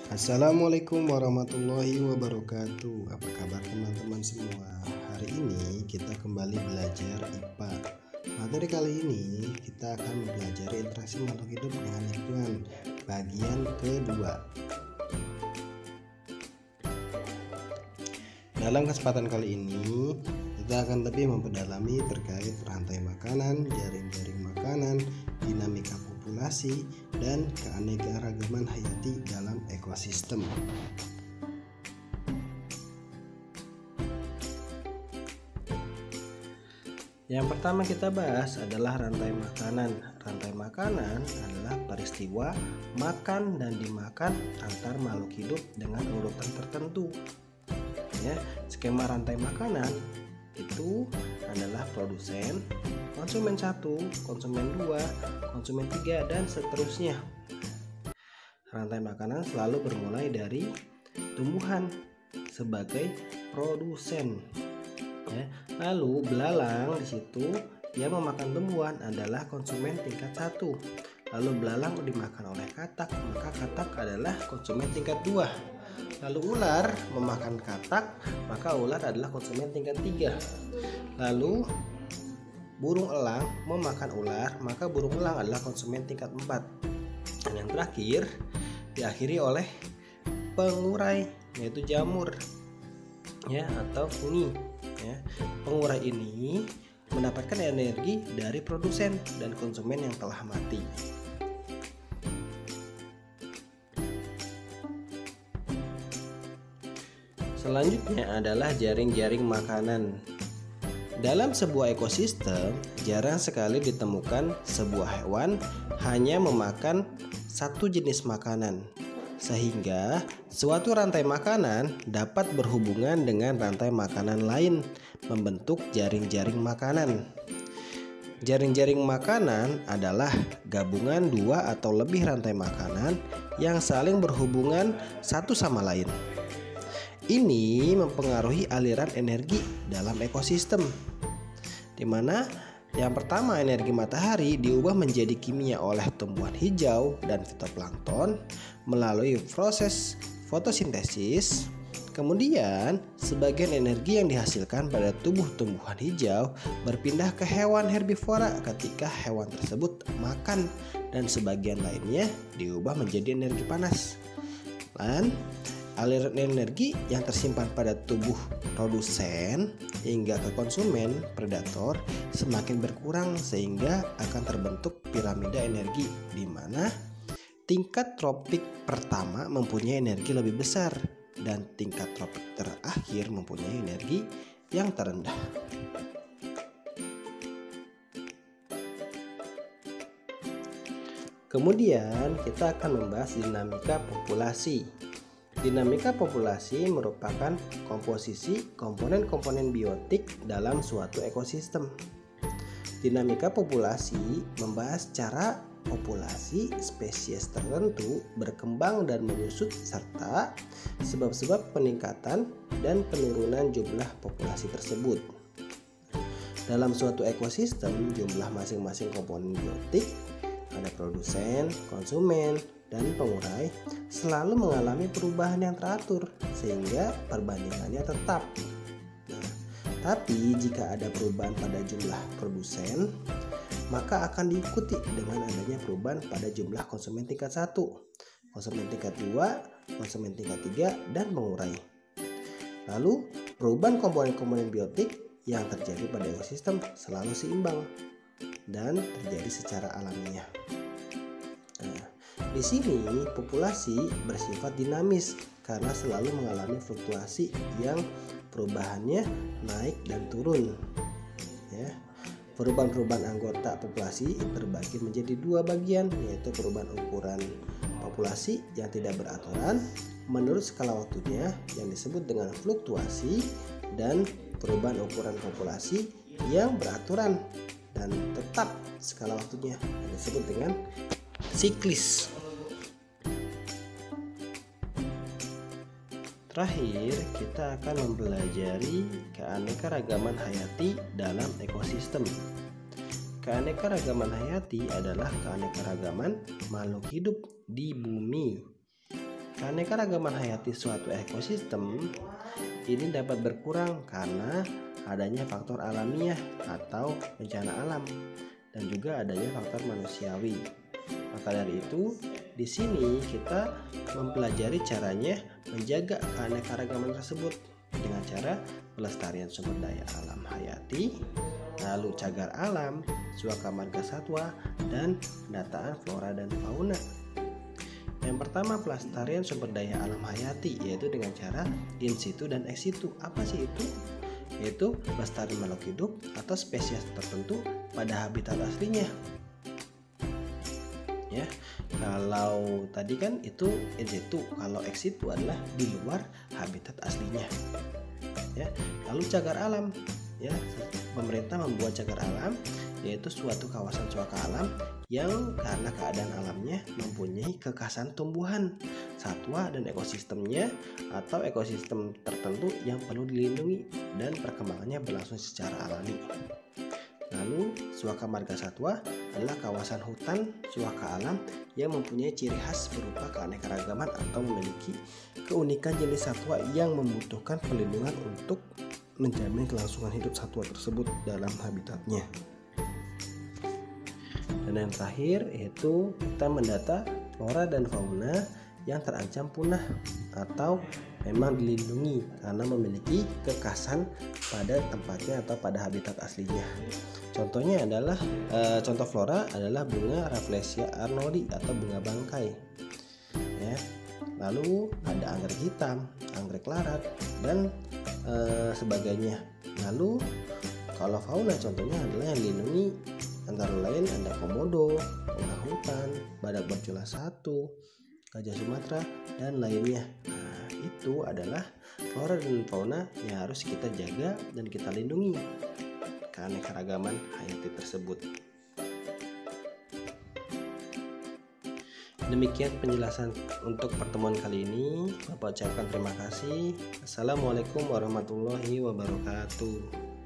Assalamualaikum warahmatullahi wabarakatuh. Apa kabar teman-teman semua? Hari ini kita kembali belajar IPA. Materi kali ini kita akan mempelajari interaksi makhluk hidup dengan lingkungan bagian kedua. Dalam kesempatan kali ini kita akan lebih memperdalami terkait rantai makanan, jaring-jaring makanan, dinamika populasi, dan keanekaragaman hayati dalam ekosistem. Yang pertama kita bahas adalah rantai makanan. Rantai makanan adalah peristiwa makan dan dimakan antar makhluk hidup dengan urutan tertentu. Ya, skema rantai makanan itu adalah produsen, konsumen 1, konsumen 2, konsumen 3, dan seterusnya. Rantai makanan selalu bermulai dari tumbuhan sebagai produsen. Ya, lalu belalang di situ yang memakan tumbuhan adalah konsumen tingkat 1. Lalu belalang dimakan oleh katak, maka katak adalah konsumen tingkat 2. Lalu ular memakan katak, maka ular adalah konsumen tingkat 3. Lalu burung elang memakan ular, maka burung elang adalah konsumen tingkat 4. Dan yang terakhir diakhiri oleh pengurai, yaitu jamur ya atau fungi ya. Pengurai ini mendapatkan energi dari produsen dan konsumen yang telah mati. Selanjutnya adalah jaring-jaring makanan. Dalam sebuah ekosistem, jarang sekali ditemukan sebuah hewan hanya memakan satu jenis makanan, sehingga suatu rantai makanan dapat berhubungan dengan rantai makanan lain, membentuk jaring-jaring makanan. Jaring-jaring makanan adalah gabungan 2 atau lebih rantai makanan yang saling berhubungan satu sama lain. Ini mempengaruhi aliran energi dalam ekosistem, di mana yang pertama energi matahari diubah menjadi kimia oleh tumbuhan hijau dan fitoplankton melalui proses fotosintesis. Kemudian sebagian energi yang dihasilkan pada tubuh tumbuhan hijau berpindah ke hewan herbivora ketika hewan tersebut makan, dan sebagian lainnya diubah menjadi energi panas. Dan aliran energi yang tersimpan pada tubuh produsen hingga ke konsumen predator semakin berkurang, sehingga akan terbentuk piramida energi di mana tingkat tropik pertama mempunyai energi lebih besar dan tingkat tropik terakhir mempunyai energi yang terendah. Kemudian kita akan membahas dinamika populasi. Dinamika populasi merupakan komposisi komponen-komponen biotik dalam suatu ekosistem. Dinamika populasi membahas cara populasi spesies tertentu berkembang dan menyusut, serta sebab-sebab peningkatan dan penurunan jumlah populasi tersebut. Dalam suatu ekosistem, jumlah masing-masing komponen biotik, ada produsen, konsumen, dan pengurai, selalu mengalami perubahan yang teratur sehingga perbandingannya tetap. Nah, tapi jika ada perubahan pada jumlah produsen, maka akan diikuti dengan adanya perubahan pada jumlah konsumen tingkat 1, konsumen tingkat 2, konsumen tingkat 3, dan pengurai. Lalu perubahan komponen-komponen biotik yang terjadi pada ekosistem selalu seimbang dan terjadi secara alamiah. Nah, di sini populasi bersifat dinamis karena selalu mengalami fluktuasi yang perubahannya naik dan turun. Ya, perubahan-perubahan anggota populasi terbagi menjadi 2 bagian, yaitu perubahan ukuran populasi yang tidak beraturan menurut skala waktunya yang disebut dengan fluktuasi, dan perubahan ukuran populasi yang beraturan dan tetap skala waktunya yang disebut dengan siklis. Terakhir, kita akan mempelajari keanekaragaman hayati dalam ekosistem. Keanekaragaman hayati adalah keanekaragaman makhluk hidup di bumi. Keanekaragaman hayati suatu ekosistem ini dapat berkurang karena adanya faktor alamiah atau bencana alam dan juga adanya faktor manusiawi. Maka dari itu, di sini kita mempelajari caranya menjaga keanekaragaman tersebut dengan cara pelestarian sumber daya alam hayati, lalu cagar alam, suaka marga satwa, dan pendataan flora dan fauna. Yang pertama, pelestarian sumber daya alam hayati, yaitu dengan cara in situ dan ex situ. Apa sih itu? Yaitu pelestarian makhluk hidup atau spesies tertentu pada habitat aslinya. Ya, kalau tadi kan itu in situ, kalau ex situ adalah di luar habitat aslinya. Ya, lalu cagar alam, ya, pemerintah membuat cagar alam, yaitu suatu kawasan suaka alam yang karena keadaan alamnya mempunyai kekhasan tumbuhan, satwa dan ekosistemnya atau ekosistem tertentu yang perlu dilindungi dan perkembangannya berlangsung secara alami. Lalu suaka marga satwa adalah kawasan hutan suaka alam yang mempunyai ciri khas berupa keanekaragaman atau memiliki keunikan jenis satwa yang membutuhkan perlindungan untuk menjamin kelangsungan hidup satwa tersebut dalam habitatnya. Dan yang terakhir yaitu kita mendata flora dan fauna yang terancam punah atau memang dilindungi karena memiliki kekhasan pada tempatnya atau pada habitat aslinya. Contohnya adalah contoh flora adalah bunga Rafflesia arnoldi atau bunga bangkai. Ya. Lalu ada anggrek hitam, anggrek larat dan sebagainya. Lalu kalau fauna contohnya adalah yang dilindungi antara lain ada komodo, orang hutan, badak bercula 1, gajah Sumatera dan lainnya. Nah, itu adalah flora dan fauna yang harus kita jaga dan kita lindungi keanekaragaman hayati tersebut. Demikian penjelasan untuk pertemuan kali ini. Bapak ucapkan terima kasih. Assalamualaikum warahmatullahi wabarakatuh.